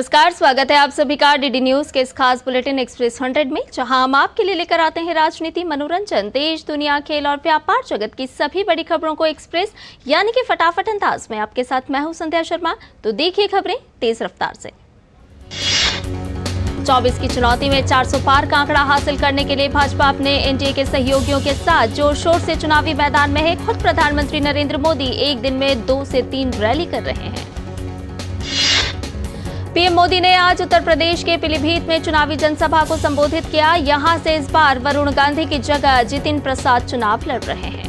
नमस्कार, स्वागत है आप सभी का डीडी न्यूज के इस खास बुलेटिन एक्सप्रेस 100 में, जहां हम आपके लिए लेकर आते हैं राजनीति, मनोरंजन, देश, दुनिया, खेल और व्यापार जगत की सभी बड़ी खबरों को एक्सप्रेस यानी कि फटाफट अंदाज में। आपके साथ मैं हूं संध्या शर्मा। तो देखिए खबरें तेज रफ्तार से। 24 की चुनौती में 400 पार का आंकड़ा हासिल करने के लिए भाजपा अपने एनडीए के सहयोगियों के साथ जोर शोर से चुनावी मैदान में है। खुद प्रधानमंत्री नरेंद्र मोदी एक दिन में 2 से 3 रैली कर रहे हैं। पीएम मोदी ने आज उत्तर प्रदेश के पीलीभीत में चुनावी जनसभा को संबोधित किया। यहां से इस बार वरुण गांधी की जगह जितिन प्रसाद चुनाव लड़ रहे हैं।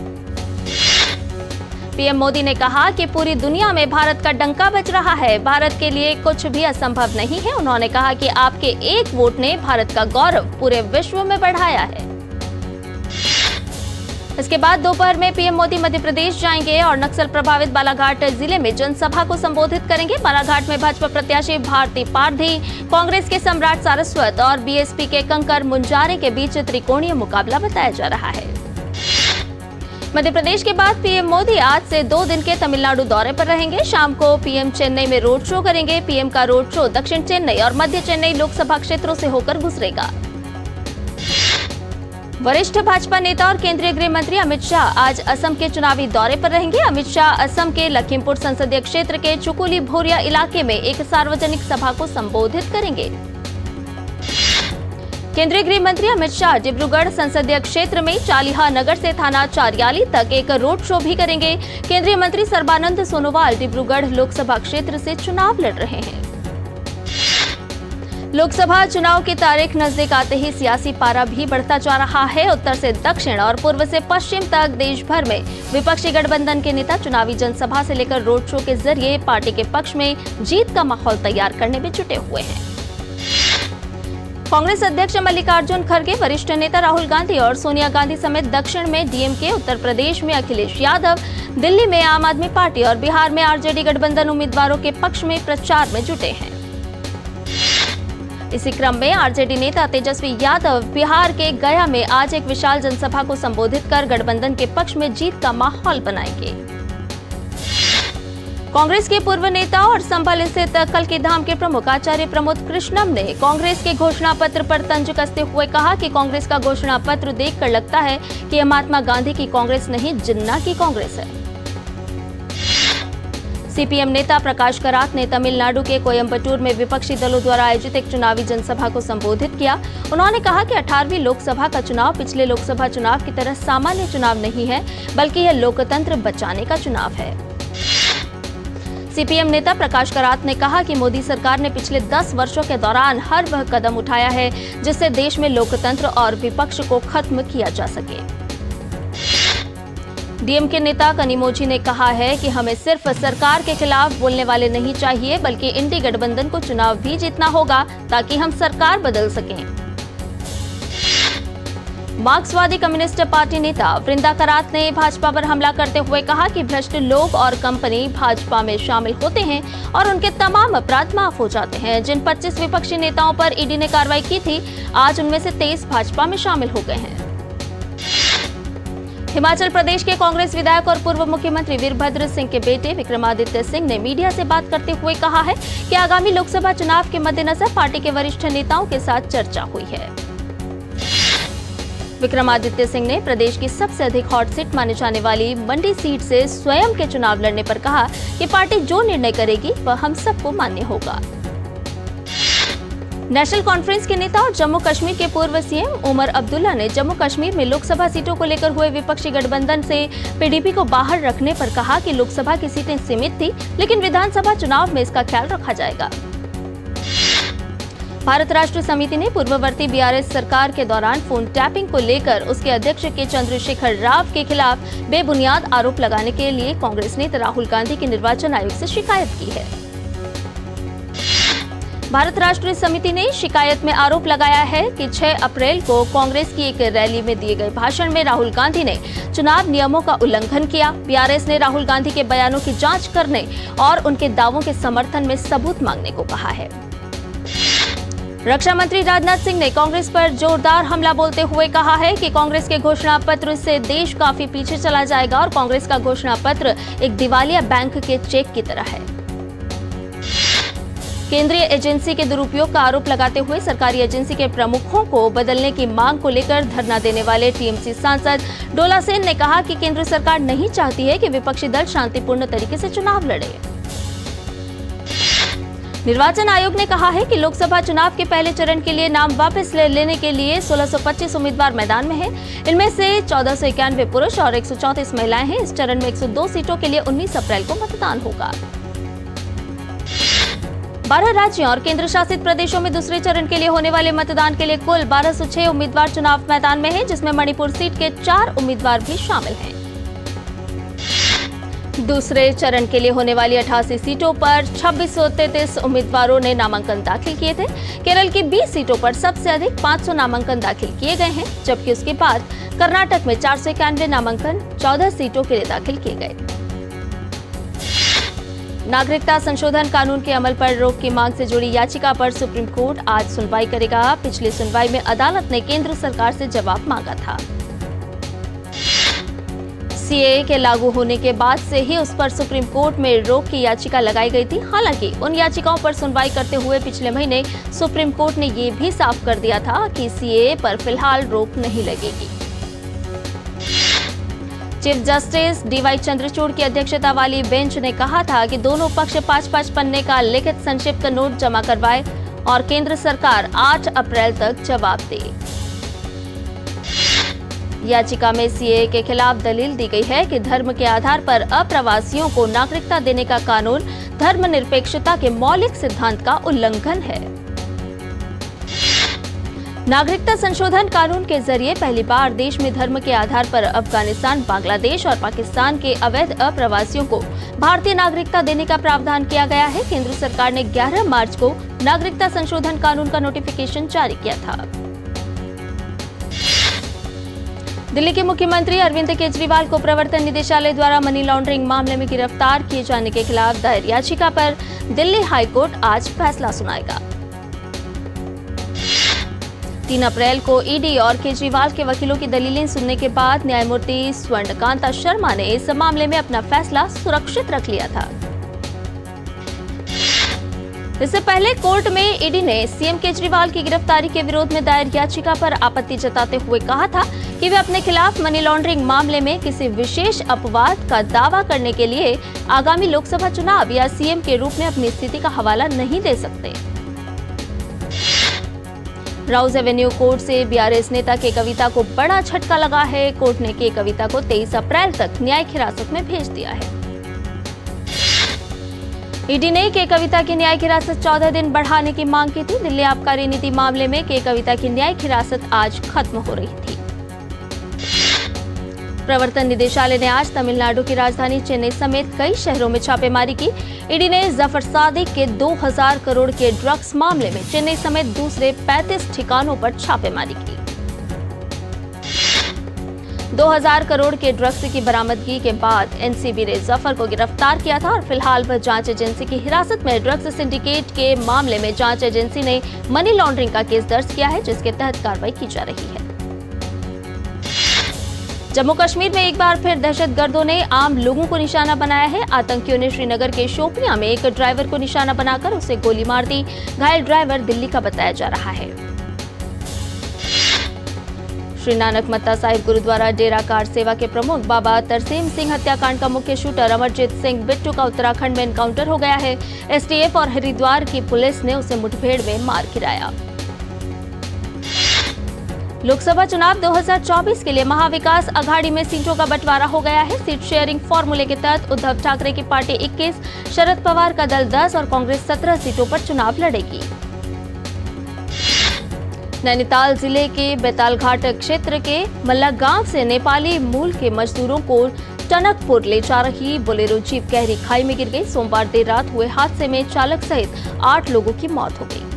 पीएम मोदी ने कहा कि पूरी दुनिया में भारत का डंका बज रहा है, भारत के लिए कुछ भी असंभव नहीं है। उन्होंने कहा कि आपके एक वोट ने भारत का गौरव पूरे विश्व में बढ़ाया है। इसके बाद दोपहर में पीएम मोदी मध्य प्रदेश जाएंगे और नक्सल प्रभावित बालाघाट जिले में जनसभा को संबोधित करेंगे। बालाघाट में भाजपा प्रत्याशी भारती पारधी, कांग्रेस के सम्राट सारस्वत और बीएसपी के कंकर मुंजारे के बीच त्रिकोणीय मुकाबला बताया जा रहा है। मध्य प्रदेश के बाद पीएम मोदी आज से 2 दिन के तमिलनाडु दौरे पर रहेंगे। शाम को पीएम चेन्नई में रोड शो करेंगे। पीएम का रोड शो दक्षिण चेन्नई और मध्य चेन्नई लोकसभा क्षेत्रों से होकर गुजरेगा। वरिष्ठ भाजपा नेता और केंद्रीय गृह मंत्री अमित शाह आज असम के चुनावी दौरे पर रहेंगे। अमित शाह असम के लखीमपुर संसदीय क्षेत्र के चुकुली भोरिया इलाके में एक सार्वजनिक सभा को संबोधित करेंगे। केंद्रीय गृह मंत्री अमित शाह डिब्रूगढ़ संसदीय क्षेत्र में चालिहा नगर से थाना चारियाली तक एक रोड शो भी करेंगे। केंद्रीय मंत्री सर्बानंद सोनोवाल डिब्रूगढ़ लोकसभा क्षेत्र से चुनाव लड़ रहे हैं। लोकसभा चुनाव की तारीख नजदीक आते ही सियासी पारा भी बढ़ता जा रहा है। उत्तर से दक्षिण और पूर्व से पश्चिम तक देश भर में विपक्षी गठबंधन के नेता चुनावी जनसभा से लेकर रोड शो के जरिए पार्टी के पक्ष में जीत का माहौल तैयार करने में जुटे हुए हैं। कांग्रेस अध्यक्ष मल्लिकार्जुन खड़गे, वरिष्ठ नेता राहुल गांधी और सोनिया गांधी समेत दक्षिण में डीएमके, उत्तर प्रदेश में अखिलेश यादव, दिल्ली में आम आदमी पार्टी और बिहार में आरजेडी गठबंधन उम्मीदवारों के पक्ष में प्रचार में जुटे हैं। इसी क्रम में आरजेडी नेता तेजस्वी यादव बिहार के गया में आज एक विशाल जनसभा को संबोधित कर गठबंधन के पक्ष में जीत का माहौल बनाएंगे। कांग्रेस के पूर्व नेता और संभल स्थित कल्की धाम के प्रमुख आचार्य प्रमोद कृष्णम ने कांग्रेस के घोषणा पत्र पर तंज कसते हुए कहा कि कांग्रेस का घोषणा पत्र देखकर लगता है कि यह महात्मा गांधी की कांग्रेस नहीं, जिन्ना की कांग्रेस है। सीपीएम नेता प्रकाश करात ने तमिलनाडु के कोयम्बटूर में विपक्षी दलों द्वारा आयोजित एक चुनावी जनसभा को संबोधित किया। उन्होंने कहा कि 18वीं लोकसभा का चुनाव पिछले लोकसभा चुनाव की तरह सामान्य चुनाव नहीं है, बल्कि यह लोकतंत्र बचाने का चुनाव है। सीपीएम नेता प्रकाश करात ने कहा कि मोदी सरकार ने पिछले 10 वर्षों के दौरान हर वह कदम उठाया है जिससे देश में लोकतंत्र और विपक्ष को खत्म किया जा सके। डीएमके नेता कनिमोझी ने कहा है कि हमें सिर्फ सरकार के खिलाफ बोलने वाले नहीं चाहिए, बल्कि इंडी गठबंधन को चुनाव भी जीतना होगा ताकि हम सरकार बदल सकें। मार्क्सवादी कम्युनिस्ट पार्टी नेता वृंदा करात ने भाजपा पर हमला करते हुए कहा कि भ्रष्ट लोग और कंपनी भाजपा में शामिल होते हैं और उनके तमाम अपराध माफ हो जाते हैं। जिन 25 विपक्षी नेताओं पर ईडी ने कार्रवाई की थी, आज उनमें से 23 भाजपा में शामिल हो गए हैं। हिमाचल प्रदेश के कांग्रेस विधायक और पूर्व मुख्यमंत्री वीरभद्र सिंह के बेटे विक्रमादित्य सिंह ने मीडिया से बात करते हुए कहा है कि आगामी लोकसभा चुनाव के मद्देनजर पार्टी के वरिष्ठ नेताओं के साथ चर्चा हुई है। विक्रमादित्य सिंह ने प्रदेश की सबसे अधिक हॉट सीट माने जाने वाली मंडी सीट से स्वयं के चुनाव लड़ने पर कहा कि पार्टी जो निर्णय करेगी वह हम सबको मान्य होगा। नेशनल कॉन्फ्रेंस के नेता और जम्मू कश्मीर के पूर्व सीएम उमर अब्दुल्ला ने जम्मू कश्मीर में लोकसभा सीटों को लेकर हुए विपक्षी गठबंधन से पीडीपी को बाहर रखने पर कहा कि लोकसभा की सीटें सीमित थी, लेकिन विधानसभा चुनाव में इसका ख्याल रखा जाएगा। भारत राष्ट्र समिति ने पूर्ववर्ती बीआरएस सरकार के दौरान फोन टैपिंग को लेकर उसके अध्यक्ष के चंद्रशेखर राव के खिलाफ बेबुनियाद आरोप लगाने के लिए कांग्रेस नेता राहुल गांधी की निर्वाचन आयोग से शिकायत की है। भारत राष्ट्र समिति ने शिकायत में आरोप लगाया है कि 6 अप्रैल को कांग्रेस की एक रैली में दिए गए भाषण में राहुल गांधी ने चुनाव नियमों का उल्लंघन किया। बीआरएस ने राहुल गांधी के बयानों की जांच करने और उनके दावों के समर्थन में सबूत मांगने को कहा है। रक्षा मंत्री राजनाथ सिंह ने कांग्रेस पर जोरदार हमला बोलते हुए कहा है कि कांग्रेस के घोषणा पत्र से देश काफी पीछे चला जाएगा और कांग्रेस का घोषणा पत्र एक दिवालिया बैंक के चेक की तरह है। केंद्रीय एजेंसी के दुरुपयोग का आरोप लगाते हुए सरकारी एजेंसी के प्रमुखों को बदलने की मांग को लेकर धरना देने वाले टीएमसी सांसद डोला सेन ने कहा कि केंद्र सरकार नहीं चाहती है कि विपक्षी दल शांतिपूर्ण तरीके से चुनाव लड़े। निर्वाचन आयोग ने कहा है कि लोकसभा चुनाव के पहले चरण के लिए नाम वापस लेने के लिए 1625 उम्मीदवार मैदान में हैं। इनमें से 1491 पुरुष और 134 महिलाएं हैं। इस चरण में 102 सीटों के लिए 19 अप्रैल को मतदान होगा। 12 राज्यों और केंद्र शासित प्रदेशों में दूसरे चरण के लिए होने वाले मतदान के लिए कुल 1206 उम्मीदवार चुनाव मैदान में हैं, जिसमें मणिपुर सीट के 4 उम्मीदवार भी शामिल हैं। दूसरे चरण के लिए होने वाली 88 सीटों पर 2633 उम्मीदवारों ने नामांकन दाखिल किए थे। केरल की 20 सीटों पर सबसे अधिक 500 नामांकन दाखिल किए गए हैं, जबकि उसके बाद कर्नाटक में 491 नामांकन 14 सीटों के लिए दाखिल किए गए। नागरिकता संशोधन कानून के अमल पर रोक की मांग से जुड़ी याचिका पर सुप्रीम कोर्ट आज सुनवाई करेगा। पिछली सुनवाई में अदालत ने केंद्र सरकार से जवाब मांगा था। सीएए के लागू होने के बाद से ही उस पर सुप्रीम कोर्ट में रोक की याचिका लगाई गई थी। हालांकि उन याचिकाओं पर सुनवाई करते हुए पिछले महीने सुप्रीम कोर्ट ने ये भी साफ कर दिया था कि सीएए पर फिलहाल रोक नहीं लगेगी। चीफ जस्टिस डीवाई चंद्रचूड़ की अध्यक्षता वाली बेंच ने कहा था कि दोनों पक्ष 5-5 पन्ने का लिखित संक्षिप्त नोट जमा करवाए और केंद्र सरकार 8 अप्रैल तक जवाब दे। याचिका में सीएए के खिलाफ दलील दी गई है कि धर्म के आधार पर अप्रवासियों को नागरिकता देने का कानून धर्मनिरपेक्षता के मौलिक सिद्धांत का उल्लंघन है। नागरिकता संशोधन कानून के जरिए पहली बार देश में धर्म के आधार पर अफगानिस्तान, बांग्लादेश और पाकिस्तान के अवैध अप्रवासियों को भारतीय नागरिकता देने का प्रावधान किया गया है। केंद्र सरकार ने 11 मार्च को नागरिकता संशोधन कानून का नोटिफिकेशन जारी किया था। दिल्ली के मुख्यमंत्री अरविंद केजरीवाल को प्रवर्तन निदेशालय द्वारा मनी लॉन्ड्रिंग मामले में गिरफ्तार किए जाने के खिलाफ दायर याचिका पर दिल्ली हाईकोर्ट आज फैसला सुनाएगा। 3 अप्रैल को ईडी और केजरीवाल के वकीलों की दलीलें सुनने के बाद न्यायमूर्ति स्वर्णकांता शर्मा ने इस मामले में अपना फैसला सुरक्षित रख लिया था। इससे पहले कोर्ट में ईडी ने सीएम केजरीवाल की गिरफ्तारी के विरोध में दायर याचिका पर आपत्ति जताते हुए कहा था कि वे अपने खिलाफ मनी लॉन्ड्रिंग मामले में किसी विशेष अपवाद का दावा करने के लिए आगामी लोकसभा चुनाव या सीएम के रूप में अपनी स्थिति का हवाला नहीं दे सकते। राउज एवेन्यू कोर्ट से बीआरएस नेता के कविता को बड़ा झटका लगा है। कोर्ट ने के कविता को 23 अप्रैल तक न्यायिक हिरासत में भेज दिया है। ईडी ने के कविता की न्यायिक हिरासत 14 दिन बढ़ाने की मांग की थी। दिल्ली आबकारी नीति मामले में के कविता की न्यायिक हिरासत आज खत्म हो रही थी। प्रवर्तन निदेशालय ने आज तमिलनाडु की राजधानी चेन्नई समेत कई शहरों में छापेमारी की। ईडी ने जफर सादिक के 2000 करोड़ के ड्रग्स मामले में चेन्नई समेत दूसरे 35 ठिकानों पर छापेमारी की। 2000 करोड़ के ड्रग्स की बरामदगी के बाद एनसीबी ने जफर को गिरफ्तार किया था और फिलहाल वह जांच एजेंसी की हिरासत में ड्रग्स सिंडिकेट के मामले में जांच एजेंसी ने मनी लॉन्ड्रिंग का केस दर्ज किया है, जिसके तहत कार्रवाई की जा रही है। जम्मू कश्मीर में एक बार फिर दहशतगर्दों ने आम लोगों को निशाना बनाया है। आतंकियों ने श्रीनगर के शोपियां में एक ड्राइवर को निशाना बनाकर उसे गोली मार दी। घायल ड्राइवर दिल्ली का बताया जा रहा है। श्री नानक मत्ता साहिब गुरुद्वारा डेरा कार सेवा के प्रमुख बाबा तरसेम सिंह हत्याकांड का मुख्य शूटर अमरजीत सिंह बिट्टू का उत्तराखंड में एनकाउंटर हो गया है। एसटीएफ और हरिद्वार की पुलिस ने उसे मुठभेड़ में मार गिराया। लोकसभा चुनाव 2024 के लिए महाविकास अघाड़ी में सीटों का बंटवारा हो गया है। सीट शेयरिंग फॉर्मूले के तहत उद्धव ठाकरे की पार्टी 21, शरद पवार का दल 10 और कांग्रेस 17 सीटों पर चुनाव लड़ेगी। नैनीताल जिले के बेतालघाट क्षेत्र के मल्ला गांव से नेपाली मूल के मजदूरों को टनकपुर ले जा रही बोलेरो जीप गहरी खाई में गिर गई। सोमवार देर रात हुए हादसे में चालक सहित 8 लोगों की मौत हो गई।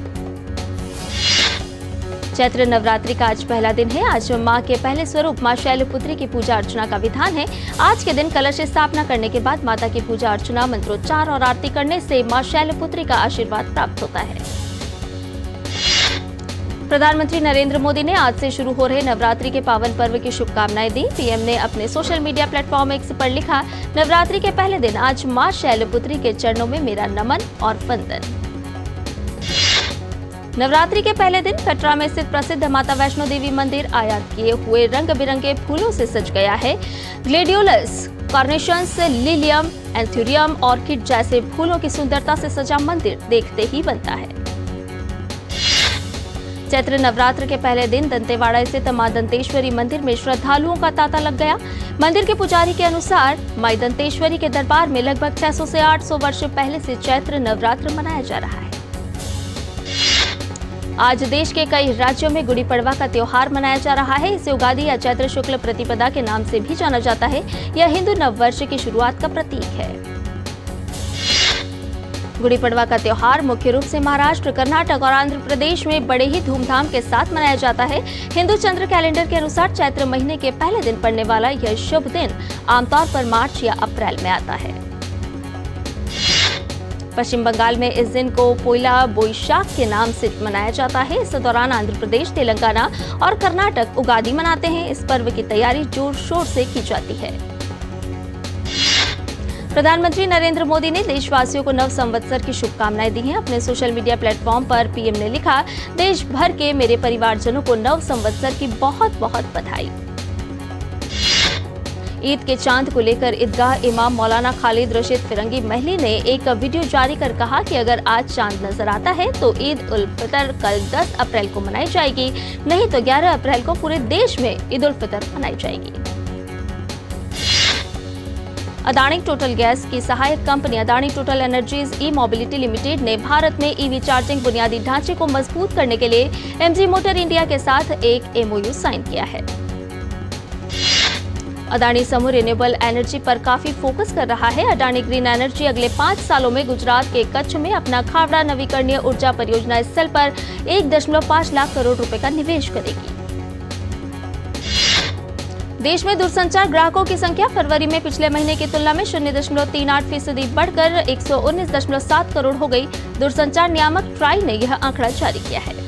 चैत्र नवरात्रि का आज पहला दिन है। आज मां के पहले स्वरूप मां शैलपुत्री की पूजा अर्चना का विधान है। आज के दिन कलश स्थापना करने के बाद माता की पूजा अर्चना, मंत्रोच्चार और आरती करने से मां शैलपुत्री का आशीर्वाद प्राप्त होता है। प्रधानमंत्री नरेंद्र मोदी ने आज से शुरू हो रहे नवरात्रि के पावन पर्व की शुभकामनाएं दी। पीएम ने अपने सोशल मीडिया प्लेटफॉर्म एक्स पर लिखा, नवरात्रि के पहले दिन आज मां शैलपुत्री के चरणों में मेरा नमन और वंदन। नवरात्रि के पहले दिन कटरा में स्थित प्रसिद्ध माता वैष्णो देवी मंदिर आयात किए हुए रंग बिरंगे फूलों से सज गया है। ग्लेडियोलस, कार्नेशंस, लिलियम, एंथुरियम, ऑर्किड जैसे फूलों की सुंदरता से सजा मंदिर देखते ही बनता है। चैत्र नवरात्र के पहले दिन दंतेवाड़ा स्थित मां दंतेश्वरी मंदिर में श्रद्धालुओं का तांता लग गया। मंदिर के पुजारी के अनुसार मां दंतेश्वरी के दरबार में लगभग 600 से 800 वर्ष पहले से चैत्र नवरात्र मनाया जा रहा है। आज देश के कई राज्यों में गुड़ी पड़वा का त्योहार मनाया जा रहा है। इसे उगादि या चैत्र शुक्ल प्रतिपदा के नाम से भी जाना जाता है। यह हिंदू नववर्ष की शुरुआत का प्रतीक है। गुड़ी पड़वा का त्योहार मुख्य रूप से महाराष्ट्र, कर्नाटक और आंध्र प्रदेश में बड़े ही धूमधाम के साथ मनाया जाता है। हिंदू चंद्र कैलेंडर के अनुसार चैत्र महीने के पहले दिन पड़ने वाला यह शुभ दिन आमतौर पर मार्च या अप्रैल में आता है। पश्चिम बंगाल में इस दिन को पोइला बोईशाख के नाम से मनाया जाता है। इस दौरान आंध्र प्रदेश, तेलंगाना और कर्नाटक उगादि मनाते हैं। इस पर्व की तैयारी जोर शोर से की जाती है। प्रधानमंत्री नरेंद्र मोदी ने देशवासियों को नव संवत्सर की शुभकामनाएं दी हैं। अपने सोशल मीडिया प्लेटफॉर्म पर पीएम ने लिखा, देश भर के मेरे परिवारजनों को नव संवत्सर की बहुत बहुत बधाई। ईद के चांद को लेकर ईदगाह इमाम मौलाना खालिद रशीद फिरंगी महली ने एक वीडियो जारी कर कहा कि अगर आज चांद नजर आता है तो ईद उल फितर कल 10 अप्रैल को मनाई जाएगी, नहीं तो 11 अप्रैल को पूरे देश में ईद उल फितर मनाई जाएगी। अदानी टोटल गैस की सहायक कंपनी अदानी टोटल एनर्जीज ई मोबिलिटी लिमिटेड ने भारत में ईवी चार्जिंग बुनियादी ढांचे को मजबूत करने के लिए एमजी मोटर इंडिया के साथ एक एमओयू साइन किया है। अदानी समूह रिन्यूएबल एनर्जी पर काफी फोकस कर रहा है। अडानी ग्रीन एनर्जी अगले 5 सालों में गुजरात के कच्छ में अपना खावड़ा नवीकरणीय ऊर्जा परियोजना स्थल पर 1.5 लाख करोड़ रुपए का निवेश करेगी। देश में दूरसंचार ग्राहकों की संख्या फरवरी में पिछले महीने की तुलना में 0.38% बढ़कर 119.7 करोड़ हो गई। दूरसंचार नियामक ट्राई ने यह आंकड़ा जारी किया है।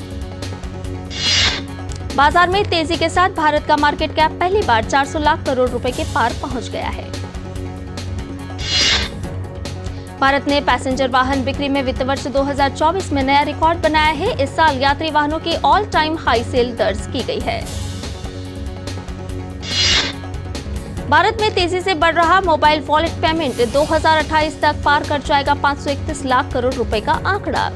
बाजार में तेजी के साथ भारत का मार्केट कैप पहली बार 400 लाख करोड़ रुपए के पार पहुंच गया है। भारत ने पैसेंजर वाहन बिक्री में वित्त वर्ष 2024 में नया रिकॉर्ड बनाया है। इस साल यात्री वाहनों की ऑल टाइम हाई सेल दर्ज की गई है। भारत में तेजी से बढ़ रहा मोबाइल वॉलेट पेमेंट 2028 तक पार कर जाएगा 531 लाख करोड़ रुपए का आंकड़ा।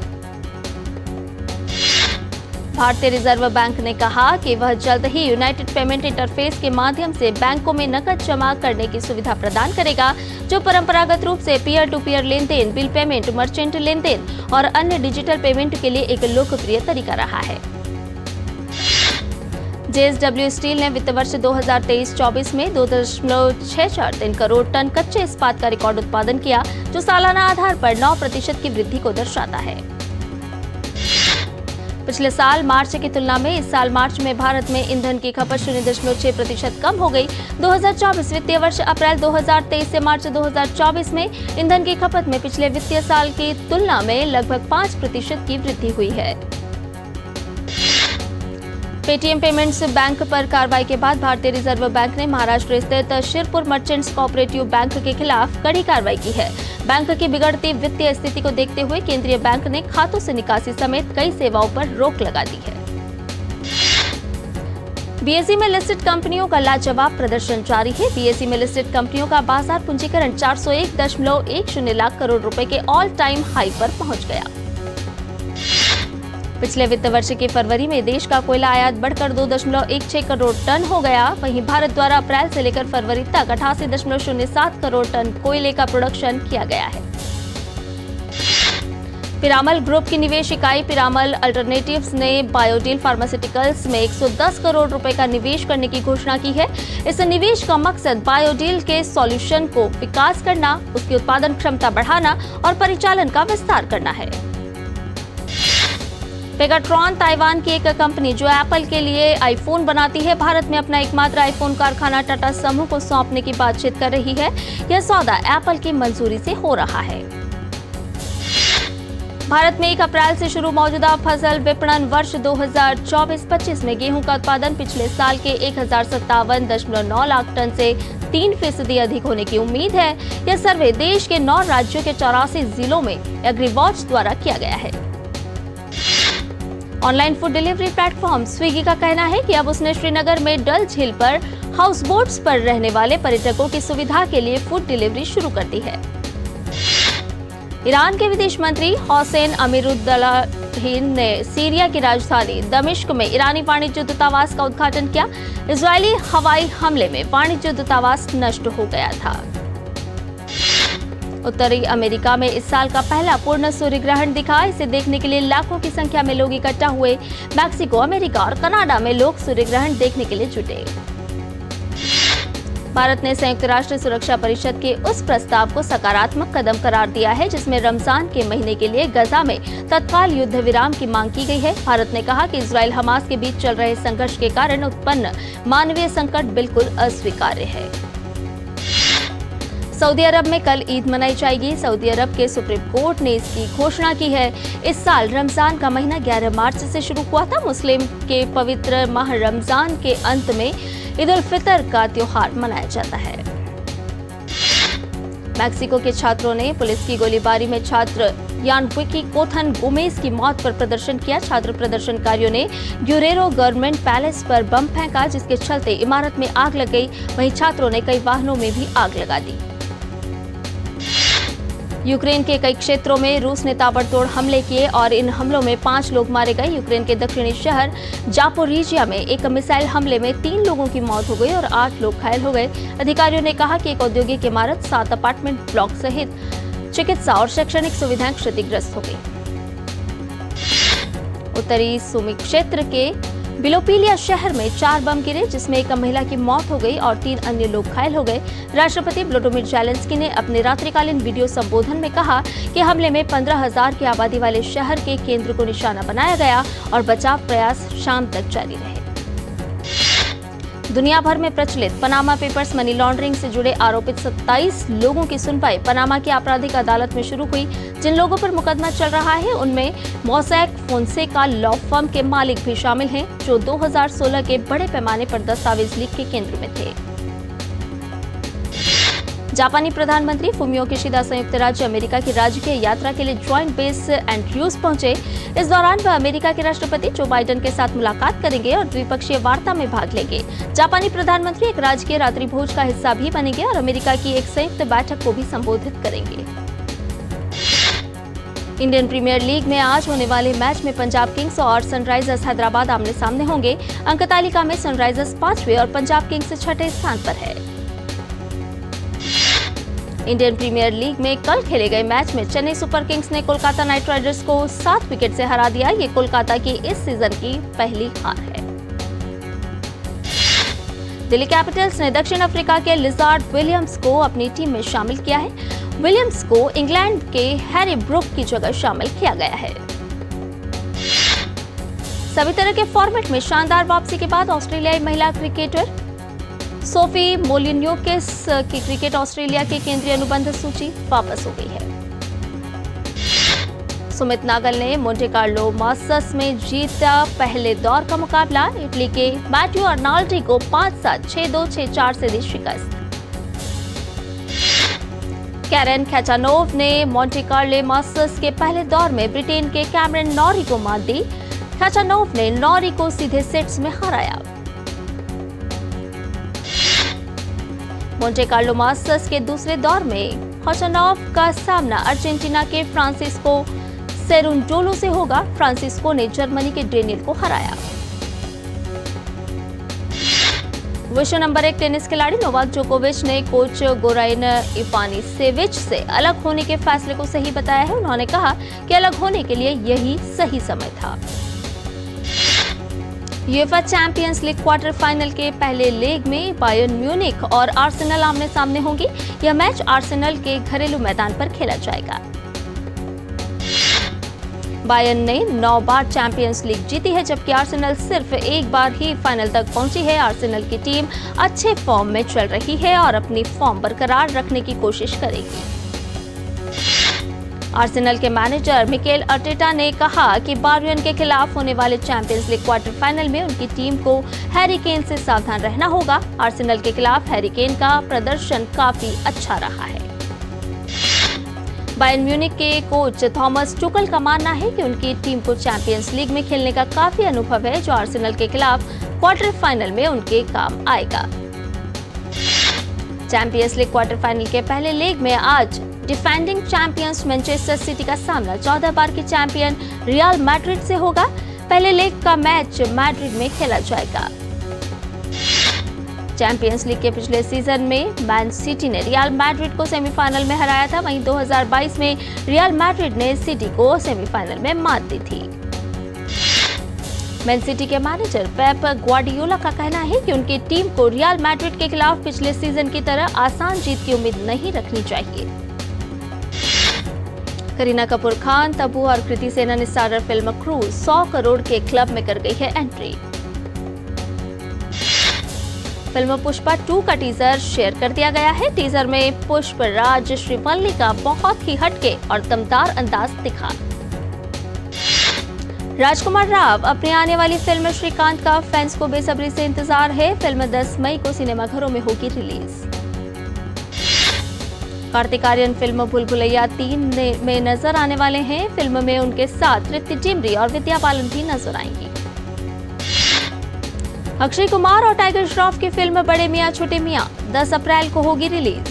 भारतीय रिजर्व बैंक ने कहा कि वह जल्द ही यूनाइटेड पेमेंट इंटरफेस के माध्यम से बैंकों में नकद जमा करने की सुविधा प्रदान करेगा, जो परंपरागत रूप से पीयर टू पीयर लेनदेन, बिल पेमेंट, मर्चेंट लेनदेन और अन्य डिजिटल पेमेंट के लिए एक लोकप्रिय तरीका रहा है। जेएसडब्ल्यू स्टील ने वित्त वर्ष 2023-24 में 2.63 करोड़ टन कच्चे इस्पात का रिकॉर्ड उत्पादन किया, जो सालाना आधार पर 9% की वृद्धि को दर्शाता है। पिछले साल मार्च की तुलना में इस साल मार्च में भारत में ईंधन की खपत 0.6% कम हो गई। 2024 वित्तीय वर्ष अप्रैल 2023 से मार्च 2024 में ईंधन की खपत में पिछले वित्तीय साल की तुलना में लगभग 5% की वृद्धि हुई है। पेटीएम पेमेंट्स बैंक पर कार्रवाई के बाद भारतीय रिजर्व बैंक ने महाराष्ट्र स्थित शिरपुर मर्चेंट्स कोऑपरेटिव बैंक के खिलाफ कड़ी कार्रवाई की है। बैंक की बिगड़ती वित्तीय स्थिति को देखते हुए केंद्रीय बैंक ने खातों से निकासी समेत कई सेवाओं पर रोक लगा दी है। बीएसई में लिस्टेड कंपनियों का लाजवाब प्रदर्शन जारी है। बीएसई में लिस्टेड कंपनियों का बाजार पूंजीकरण 401.10 लाख करोड़ रुपए के ऑल टाइम हाई पर पहुंच गया। पिछले वित्त वर्ष के फरवरी में देश का कोयला आयात बढ़कर 2.16 करोड़ टन हो गया। वहीं भारत द्वारा अप्रैल से लेकर फरवरी तक 88.07 करोड़ टन कोयले का प्रोडक्शन किया गया है। पिरामल ग्रुप की निवेश इकाई पिरामल अल्टरनेटिव्स ने बायोडील फार्मास्यूटिकल्स में 110 करोड़ रुपए का निवेश करने की घोषणा की है। इस निवेश का मकसद बायोडील के सॉल्यूशन को विकास करना, उसकी उत्पादन क्षमता बढ़ाना और परिचालन का विस्तार करना है। पेगाट्रॉन ताइवान की एक कंपनी जो एप्पल के लिए आईफोन बनाती है, भारत में अपना एकमात्र आईफोन कारखाना टाटा समूह को सौंपने की बातचीत कर रही है। यह सौदा एप्पल की मंजूरी से हो रहा है। भारत में 1 अप्रैल से शुरू मौजूदा फसल विपणन वर्ष 2024-25 में गेहूं का उत्पादन पिछले साल के 1057.9 लाख टन से 3% अधिक होने की उम्मीद है। यह सर्वे देश के 9 राज्यों के 84 जिलों में एग्रीवॉच द्वारा किया गया है। Online food delivery platform Swiggy का कहना है कि अब उसने श्रीनगर में डल झील पर हाउस बोट्स पर रहने वाले पर्यटकों की सुविधा के लिए फूड डिलीवरी शुरू कर दी है। ईरान के विदेश मंत्री हुसैन अमीरुद्दौलाहिन ने सीरिया की राजधानी दमिश्क में ईरानी वाणिज्य दूतावास का उद्घाटन किया। इजरायली हवाई हमले में वाणिज्य दूतावास नष्ट हो गया था। उत्तरी अमेरिका में इस साल का पहला पूर्ण सूर्य ग्रहण दिखा। इसे देखने के लिए लाखों की संख्या में लोग इकट्ठा हुए। मैक्सिको, अमेरिका और कनाडा में लोग सूर्य ग्रहण देखने के लिए जुटे। भारत ने संयुक्त राष्ट्र सुरक्षा परिषद के उस प्रस्ताव को सकारात्मक कदम करार दिया है जिसमें रमजान के महीने के लिए गजा में तत्काल युद्ध विराम की मांग की गई है। भारत ने कहा कि इजराइल हमास के बीच चल रहे संघर्ष के कारण उत्पन्न मानवीय संकट बिल्कुल अस्वीकार्य है। सऊदी अरब में कल ईद मनाई जाएगी। सऊदी अरब के सुप्रीम कोर्ट ने इसकी घोषणा की है। इस साल रमजान का महीना 11 मार्च से शुरू हुआ था। मुस्लिम के पवित्र माह रमजान के अंत में ईद उल फितर का त्योहार मनाया जाता है। मैक्सिको के छात्रों ने पुलिस की गोलीबारी में छात्र यानविकी कोथन गोमेज की मौत पर प्रदर्शन किया। छात्र प्रदर्शनकारियों ने ग्यूरेरो गवर्नमेंट पैलेस पर बम फेंका जिसके चलते इमारत में आग लग गई। वहीं छात्रों ने कई वाहनों में भी आग लगा दी। यूक्रेन के कई क्षेत्रों में रूस ने ताबड़तोड़ हमले किए और इन हमलों में 5 लोग मारे गए। यूक्रेन के दक्षिणी शहर जापोरिजिया में एक मिसाइल हमले में 3 लोगों की मौत हो गई और 8 लोग घायल हो गए। अधिकारियों ने कहा कि एक औद्योगिक इमारत, 7 अपार्टमेंट ब्लॉक सहित चिकित्सा और शैक्षणिक सुविधाएं क्षतिग्रस्त हो गई। उत्तरी सुमी क्षेत्र के बिलोपिलिया शहर में 4 बम गिरे जिसमें एक महिला की मौत हो गई और 3 अन्य लोग घायल हो गए। राष्ट्रपति व्लादिमीर ज़ेलेंस्की ने अपने रात्रिकालीन वीडियो संबोधन में कहा कि हमले में 15,000 की आबादी वाले शहर के केंद्र को निशाना बनाया गया और बचाव प्रयास शाम तक जारी रहे। दुनिया भर में प्रचलित पनामा पेपर्स मनी लॉन्ड्रिंग से जुड़े आरोपित 27 लोगों की सुनवाई पनामा की आपराधिक अदालत में शुरू हुई। जिन लोगों पर मुकदमा चल रहा है उनमें मोसैक फोंसेका लॉ फर्म के मालिक भी शामिल हैं जो 2016 के बड़े पैमाने पर दस्तावेज लीक के केंद्र में थे। जापानी प्रधानमंत्री फुमियो किशिदा संयुक्त राज्य अमेरिका की राजकीय यात्रा के लिए जॉइंट बेस एंड्रयूज पहुंचे। इस दौरान वह अमेरिका के राष्ट्रपति जो बाइडेन के साथ मुलाकात करेंगे और द्विपक्षीय वार्ता में भाग लेंगे। जापानी प्रधानमंत्री एक राजकीय रात्रि भोज का हिस्सा भी बनेंगे और अमेरिका की एक संयुक्त बैठक को भी संबोधित करेंगे। इंडियन प्रीमियर लीग में आज होने वाले मैच में पंजाब किंग्स और सनराइजर्स हैदराबाद आमने सामने होंगे। अंक तालिका में सनराइजर्स 5वें और पंजाब किंग्स 6ठे स्थान पर है। इंडियन प्रीमियर लीग में कल खेले गए मैच में चेन्नई सुपर किंग्स ने कोलकाता नाइट राइडर्स को 7 विकेट से हरा दिया। ये कोलकाता की इस सीजन की पहली हार है। दिल्ली कैपिटल्स ने दक्षिण अफ्रीका के लिजार्ड विलियम्स को अपनी टीम में शामिल किया है। विलियम्स को इंग्लैंड के हैरी ब्रूक की जगह शामिल किया गया है। सभी तरह के फॉर्मेट में शानदार वापसी के बाद ऑस्ट्रेलियाई महिला क्रिकेटर सोफी मोलिन्योकिस की क्रिकेट ऑस्ट्रेलिया के केंद्रीय अनुबंध सूची वापस हो गई है। सुमित नागल ने मोंटे कार्लो मास्टर्स में जीता पहले दौर का मुकाबला। इटली के मैथ्यू अर्नाल्डी को 5-7, 6-2, 6-4 से दी शिकस्त। कैरेन खैचानोव ने मोंटे कार्लो मास्टर्स के पहले दौर में ब्रिटेन के कैमरन नॉरी को मात दी। खैचानोव ने नॉरी को सीधे सेट्स में हराया। मोंटे कार्लो मास्टर्स के दूसरे दौर में खैचानोव का सामना अर्जेंटीना के फ्रांसिस्को सेरुनडोलो से होगा। फ्रांसिस्को ने जर्मनी के डेनियल को हराया। विश्व नंबर 1 टेनिस खिलाड़ी नोवाक जोकोविच ने कोच गोराइन इवानिसेविच से अलग होने के फैसले को सही बताया है। उन्होंने कहा कि अलग होने के लिए यही सही समय था। UEFA champions league quarter final के पहले लेग में बायर्न म्यूनिख और आर्सेनल आमने सामने होंगी। यह मैच आर्सेनल के घरेलू मैदान पर खेला जाएगा। बायर्न ने 9 बार चैंपियंस लीग जीती है जबकि आर्सेनल सिर्फ 1 बार ही फाइनल तक पहुंची है। आर्सेनल की टीम अच्छे फॉर्म में चल रही है और अपनी फॉर्म बरकरार रखने की कोशिश करेगी। आर्सेनल के मैनेजर मिकेल अर्टेटा ने कहा कि बायर्न के खिलाफ होने वाले चैंपियंस लीग क्वार्टर फाइनल में उनकी टीम को हैरी केन से सावधान रहना होगा। आर्सेनल के खिलाफ हैरी केन का प्रदर्शन काफी अच्छा रहा है। बायर्न म्यूनिख के कोच थॉमस टुकल का मानना है कि उनकी टीम को चैंपियंस लीग में खेलने का काफी अनुभव है, जो आर्सेनल के खिलाफ क्वार्टर फाइनल में उनके काम आएगा। चैंपियंस लीग क्वार्टर फाइनल के पहले लेग में आज डिफेंडिंग चैंपियंस मैनचेस्टर सिटी का सामना 14 बार के चैंपियन रियल मैड्रिड से होगा। पहले लेग का मैच मैड्रिड में खेला जाएगा। चैंपियंस लीग के पिछले सीजन में मैन सिटी ने रियल मैड्रिड को सेमीफाइनल में हराया था। वहीं 2022 में रियल मैड्रिड ने सिटी को सेमीफाइनल में मात दी थी। मैन सिटी के मैनेजर पेप ग्वार्डियोला का कहना है कि उनकी टीम को रियल मैड्रिड के खिलाफ पिछले सीजन की तरह आसान जीत की उम्मीद नहीं रखनी चाहिए। करीना कपूर खान, तब्बू और Kriti Sanon starrer film Crew 100 crore के क्लब में कर गई है एंट्री। फिल्म पुष्पा 2 का टीजर शेयर कर दिया गया है। टीजर में पुष्पराज श्रीवल्ली का बहुत ही हटके और दमदार अंदाज दिखा। राजकुमार राव अपनी आने वाली फिल्म श्रीकांत का फैंस को बेसब्री से इंतजार है। फिल्म 10 मई को सिनेमाघरों में होगी रिलीज। कार्तिक आर्यन फिल्म भूल भुलैया 3 में नजर आने वाले हैं। फिल्म में उनके साथ तृप्ति डिमरी और विद्या बालन भी नजर आएंगी। अक्षय कुमार और टाइगर श्रॉफ की फिल्म बड़े मियां छोटे मियां 10 अप्रैल को होगी रिलीज।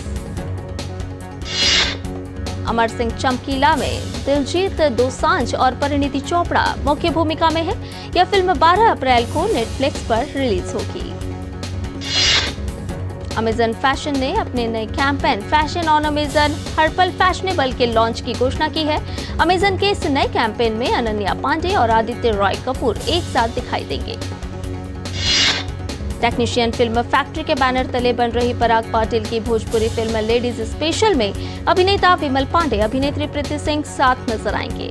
अमर सिंह चमकीला में दिलजीत दोसांझ और परिणीति चोपड़ा मुख्य भूमिका में है। यह फिल्म 12 अप्रैल को नेटफ्लिक्स पर रिलीज होगी। अमेजन फैशन ने अपने नए campaign fashion on Amazon हर्पल fashionable के लॉन्च की घोषणा की है। अमेजन के इस नए कैंपेन में अनन्या पांडे और आदित्य रॉय कपूर एक साथ दिखाई देंगे। टेक्नीशियन फिल्म फैक्ट्री के बैनर तले बन रही पराग पाटिल की भोजपुरी फिल्म लेडीज स्पेशल में अभिनेता विमल पांडे, अभिनेत्री प्रीति सिंह साथ नजर आएंगे।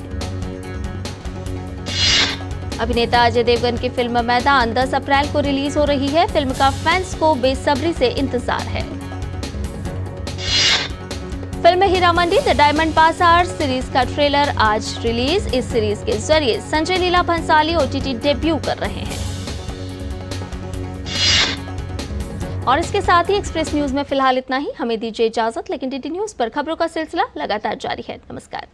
अभिनेता अजय देवगन की फिल्म मैदान 10 अप्रैल को रिलीज हो रही है। फिल्म का फैंस को बेसब्री से इंतजार है। Film Heeramandi the diamond bazaar series का ट्रेलर आज रिलीज। इस सीरीज के जरिए संजय लीला भंसाली OTT डेब्यू कर रहे हैं। और इसके साथ ही एक्सप्रेस न्यूज में फिलहाल इतना ही। हमें दीजिए इजाजत, लेकिन DD न्यूज पर खबरों का सिलसिला लगातार जारी है। नमस्कार।